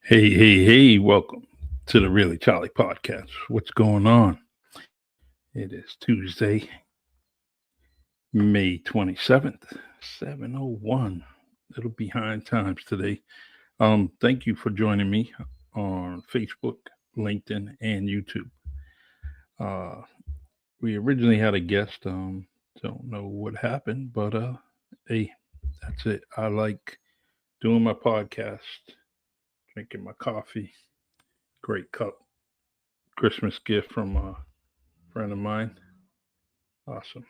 Hey, welcome to the Really Charlie podcast. What's going on? It is Tuesday, May 27th, 7:01. Little behind times today. Thank you for joining me on Facebook, LinkedIn, and YouTube. Uh, we originally had a guest. Don't know what happened, but hey, that's it. I like doing my podcast, drinking my coffee. Great cup. Christmas gift from a friend of mine. Awesome.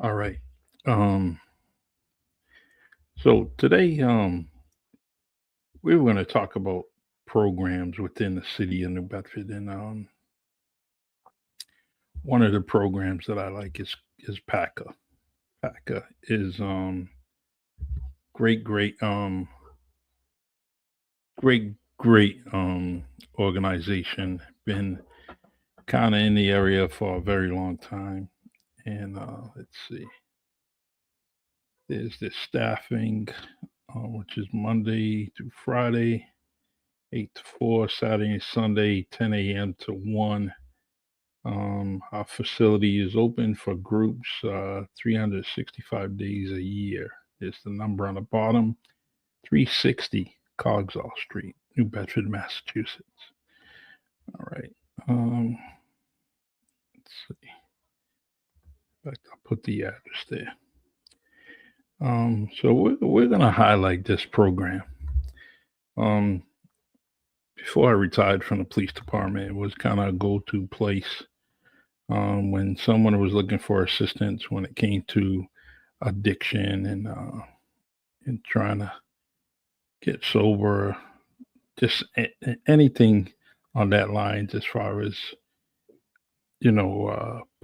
All right. Um, so today, we were going to talk about programs within the city of New Bedford, and one of the programs that I like is PACA. PACA is great, great organization. Been kind of in the area for a very long time, and let's see, there's this staffing, which is Monday through Friday 8 to 4, Saturday and Sunday, 10 a.m. to 1. Our facility is open for groups 365 days a year. It's the number on the bottom, 360 Cogsall Street, New Bedford, Massachusetts. All right. Let's see. In fact, I'll put the address there. So we're going to highlight this program. Um, Before I retired from the police department, it was kind of a go-to place when someone was looking for assistance when it came to addiction and trying to get sober, just anything on that lines as far as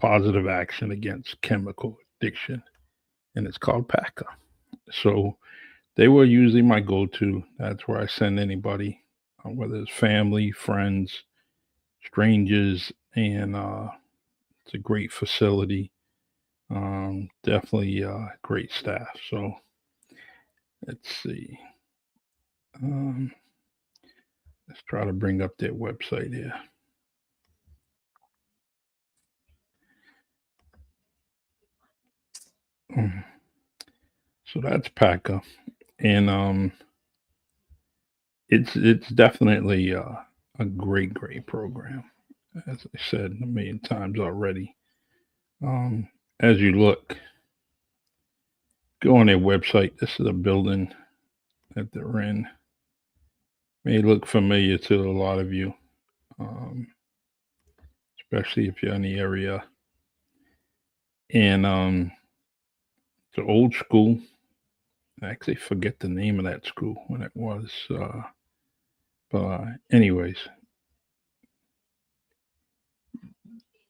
positive action against chemical addiction, and it's called PACA. So they were usually my go-to. That's where I send anybody, whether it's family, friends, strangers, and it's a great facility. Definitely great staff. So let's see. Um, let's try to bring up their website here. Mm. So that's PACA, and it's definitely a great program. As I said a million times already. Um, as you look, go on their website. This is a building that they're in. May look familiar to a lot of you, um, especially if you're in the area. And it's an old school. I actually forget the name of that school when it was. But anyways,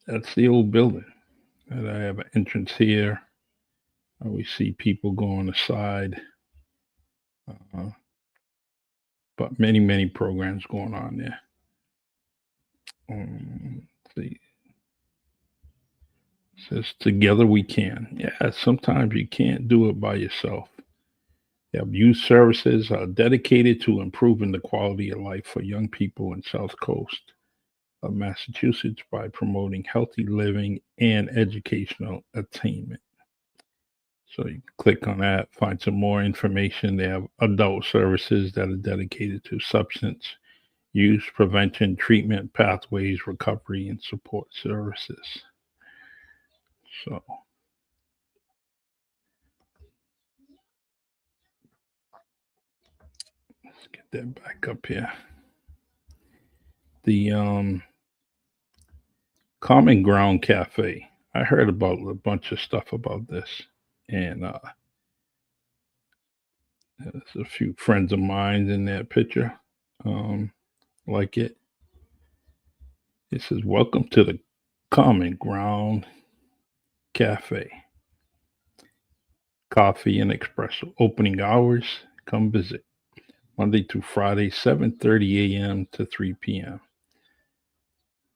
that's the old building. And I have an entrance here. We see people go on the side. Uh, but many programs going on there. Let's see. It says together we can. Yeah, sometimes you can't do it by yourself. They have youth services dedicated to improving the quality of life for young people in South Coast of Massachusetts by promoting healthy living and educational attainment. So you click on that, find some more information. They have adult services that are dedicated to substance use prevention, treatment pathways, recovery, and support services. So let's get that back up here. The Common Ground Cafe. I heard about a bunch of stuff about this, and there's a few friends of mine in that picture. Um, like it. It says, "Welcome to the Common Ground Cafe. Coffee and espresso. Opening hours. Come visit. Monday through Friday, 7:30 a.m. to 3 p.m."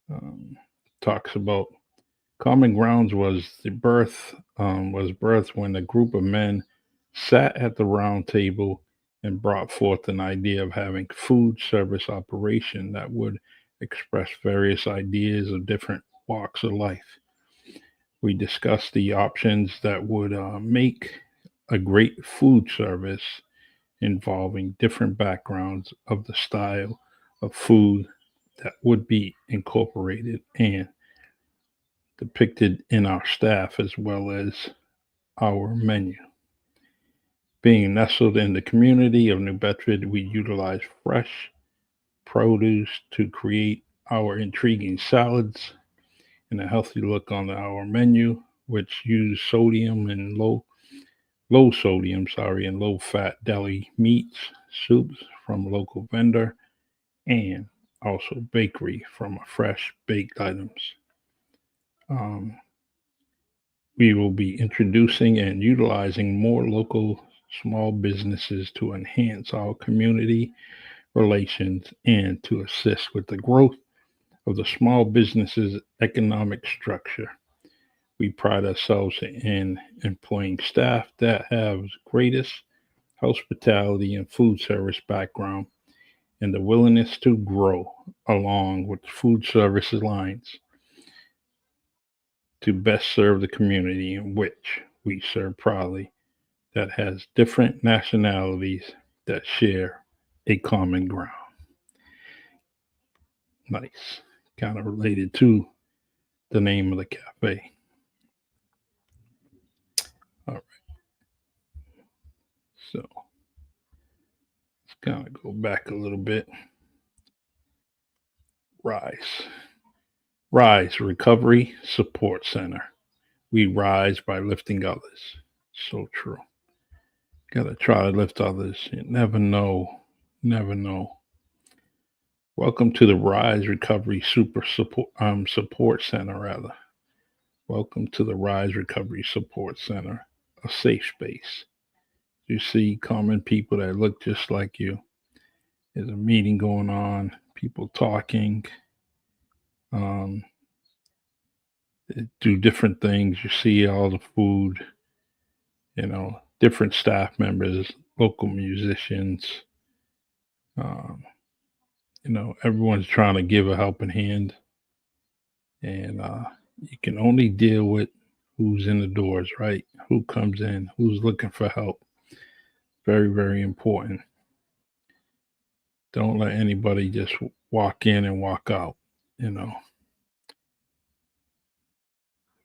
Um, Talks about Common Grounds was birthed when a group of men sat at the round table and brought forth an idea of having food service operation that would express various ideas of different walks of life. We discussed the options that would make a great food service involving different backgrounds of the style of food that would be incorporated and depicted in our staff as well as our menu. Being nestled in the community of New Bedford, we utilize fresh produce to create our intriguing salads and a healthy look on our menu, which use sodium and low sodium, and low fat deli meats, soups from local vendor, and also bakery from fresh baked items. Um, we will be introducing and utilizing more local small businesses to enhance our community relations and to assist with the growth of the small businesses economic structure. We pride ourselves in employing staff that have greatest hospitality and food service background and the willingness to grow along with food service lines to best serve the community in which we serve proudly that has different nationalities that share a common ground. Nice. Kind of related to the name of the cafe. All right. So let's kind of go back a little bit. Rise. Rise Recovery Support Center. We rise by lifting others. So true. Gotta try to lift others. You never know. Never know. Welcome to the Rise Recovery Support Center, rather. Welcome to the Rise Recovery Support Center, a safe space. You see common people that look just like you. There's a meeting going on, people talking, um, they do different things. You see all the food, different staff members, local musicians. Um, everyone's trying to give a helping hand, and you can only deal with who's in the doors, right? Who comes in, who's looking for help. Very, very important. Don't let anybody just walk in and walk out, you know.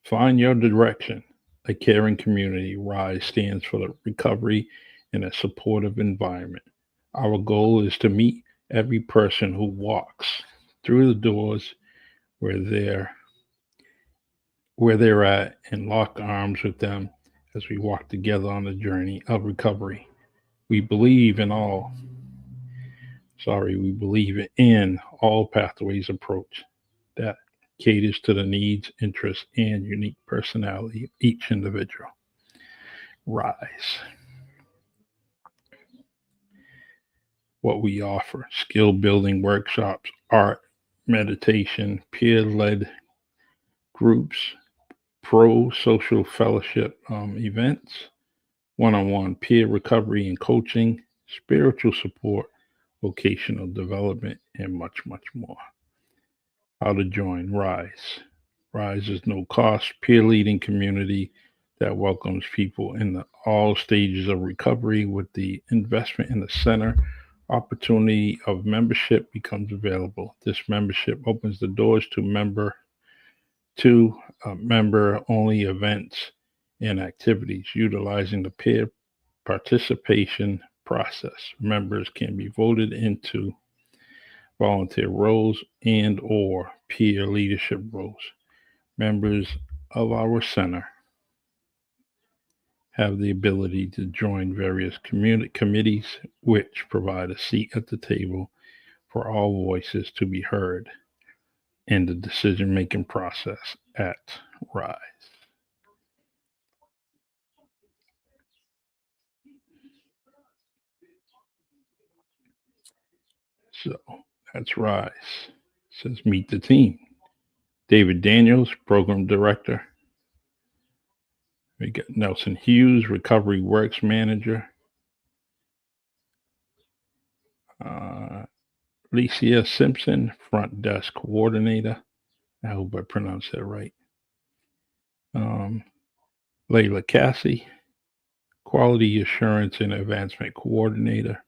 Find your direction. A caring community. RISE stands for the recovery in a supportive environment. Our goal is to meet every person who walks through the doors where they're at and lock arms with them as we walk together on the journey of recovery. We believe in all we believe in all pathways approach that caters to the needs, interests, and unique personality of each individual. RISE. What we offer: skill building workshops, art, meditation, peer led groups, pro social fellowship events, one on one peer recovery and coaching, spiritual support, vocational development, and much, much more. How to join RISE. RISE is no cost peer leading community that welcomes people in all stages of recovery. With the investment in the center, opportunity of membership becomes available. This membership opens the doors to member only events and activities utilizing the peer participation process. Members can be voted into volunteer roles and or peer leadership roles. Members of our center have the ability to join various committees which provide a seat at the table for all voices to be heard in the decision making process at RISE. So that's RISE. It says meet the team. David Daniels, program director. We got Nelson Hughes, Recovery Works Manager. Licia Simpson, Front Desk Coordinator. I hope I pronounced that right. Layla Cassie, Quality Assurance and Advancement Coordinator.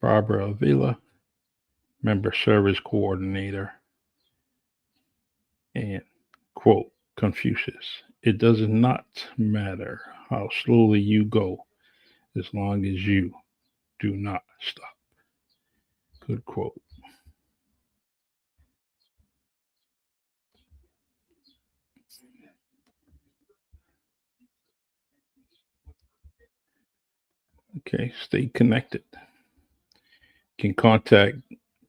Barbara Avila, Member Service Coordinator. And, quote, Confucius, it does not matter how slowly you go as long as you do not stop. Good quote. Okay, stay connected. You can contact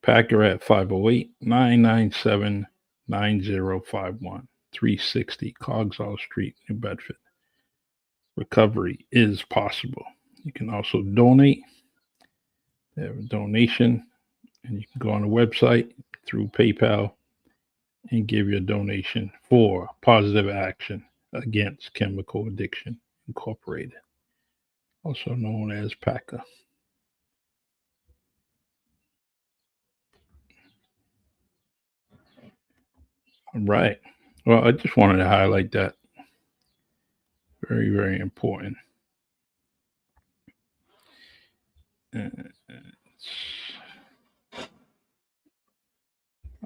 Packer at 508-997-9051, 360 Coggeshall Street, New Bedford. Recovery is possible. You can also donate. They have a donation, and you can go on the website through PayPal and give your donation for Positive Action Against Chemical Addiction Incorporated, also known as PACA. All right. Well, I just wanted to highlight that. Very, very important.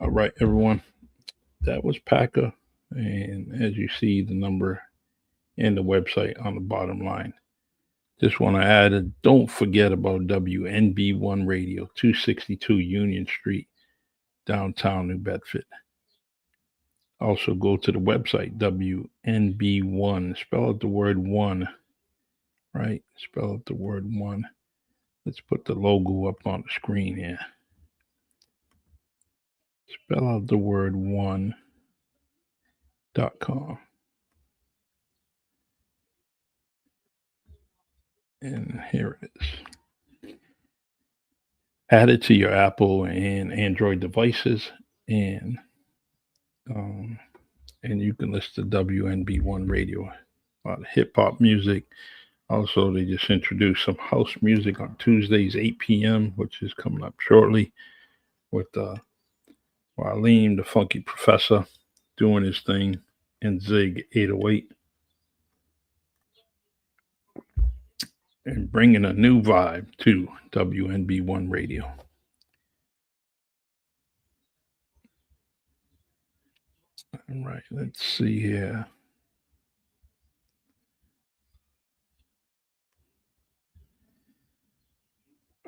All right, everyone. That was PACA. And as you see, the number and the website on the bottom line. Just want to add, don't forget about WNB1 Radio, 262 Union Street, downtown New Bedford. Also, go to the website, WNB1. Spell out the word one, right? Spell out the word one. Let's put the logo up on the screen here. Spell out the word one.com. And here it is. Add it to your Apple and Android devices, and you can listen to WNB1 Radio. A lot of hip hop music. Also, they just introduced some house music on Tuesdays, 8 p.m., which is coming up shortly, with Waleem, the Funky Professor, doing his thing, and Zig 808. And bringing a new vibe to WNB1 Radio. All right, let's see here.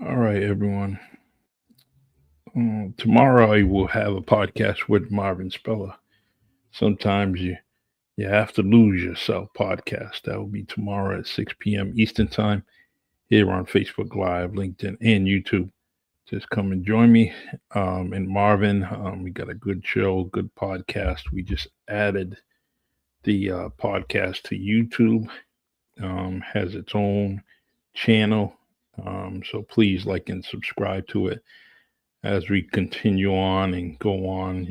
All right, everyone. Tomorrow I will have a podcast with Marvin Speller. Sometimes you have to lose yourself podcast. That will be tomorrow at 6 p.m. Eastern Time here on Facebook Live, LinkedIn, and YouTube. Just come and join me. And Marvin, we got a good show, good podcast. We just added the podcast to YouTube. Has its own channel. So please like and subscribe to it as we continue on and go on,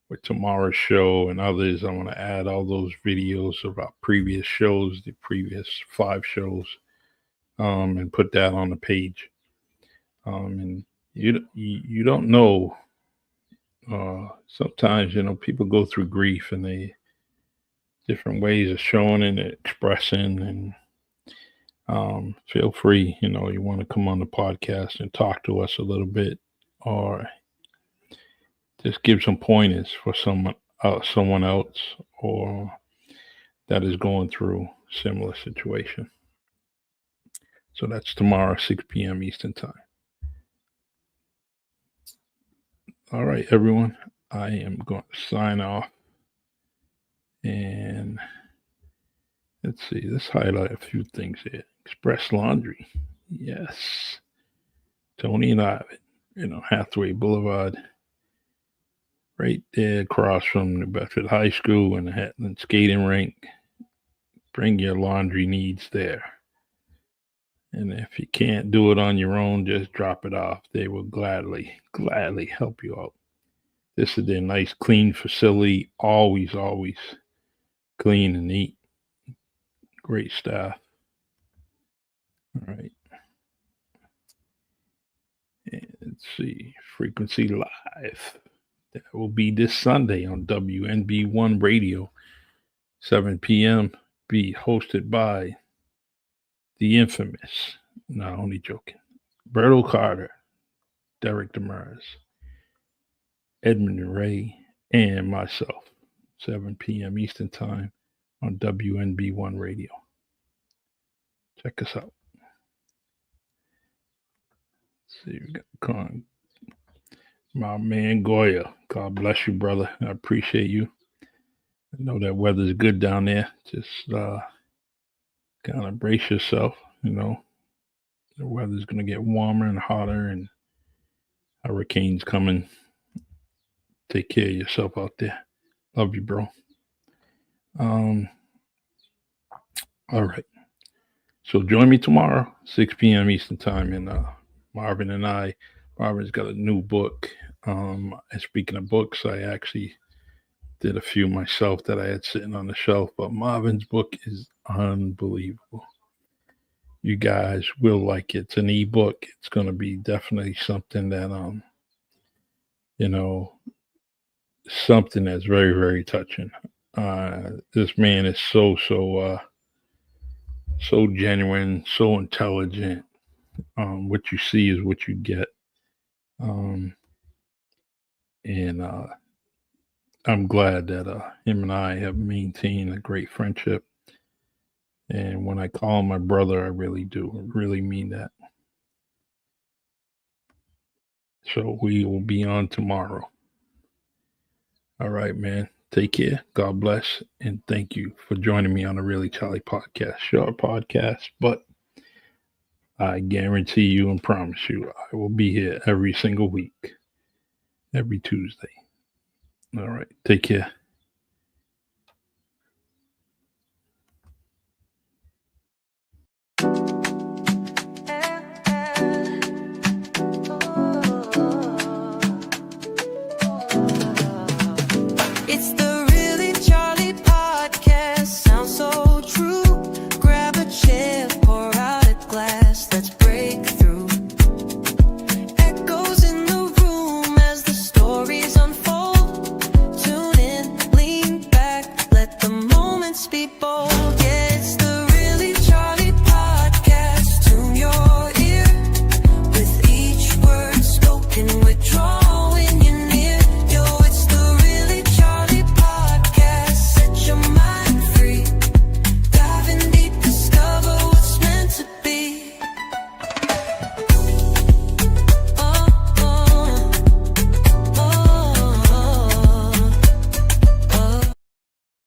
with tomorrow's show and others. I want to add all those videos of our previous shows, the previous 5 shows, and put that on the page. And you don't know. Sometimes people go through grief, and they different ways of showing and expressing. And feel free, you want to come on the podcast and talk to us a little bit, or just give some pointers for someone else, or that is going through similar situation. So that's tomorrow, 6 p.m. Eastern Time. All right, everyone. I am going to sign off. And let's see. Let's highlight a few things here. Express Laundry. Yes. Tony and Ivan, Hathaway Boulevard. Right there across from New Bedford High School and the Hetland skating rink. Bring your laundry needs there. And if you can't do it on your own, just drop it off. They will gladly help you out. This is a nice, clean facility. Always clean and neat. Great staff. All right. And let's see. Frequency Live. That will be this Sunday on WNB1 Radio, 7 p.m. Be hosted by the infamous, not only joking, Berto Carter, Derek Demers, Edmund Ray, and myself, 7 p.m. Eastern Time on WNB1 Radio. Check us out. Let's see, we got my man Goya. God bless you, brother. I appreciate you. I know that weather's good down there. Just kind of brace yourself. The weather's going to get warmer and hotter, and hurricanes coming. Take care of yourself out there. Love you, bro. All right. So join me tomorrow, 6 p.m. Eastern Time, and Marvin and I. Marvin's got a new book. And speaking of books, I actually did a few myself that I had sitting on the shelf, but Marvin's book is unbelievable. You guys will like it. It's an ebook. It's going to be definitely something that, something that's very, very touching. This man is so genuine, so intelligent. What you see is what you get. And I'm glad that him and I have maintained a great friendship. And when I call him my brother, I really do. I really mean that. So we will be on tomorrow. All right, man. Take care. God bless. And thank you for joining me on the Really Charlie podcast. Short podcast, but I guarantee you and promise you I will be here every single week, every Tuesday. All right. Take care.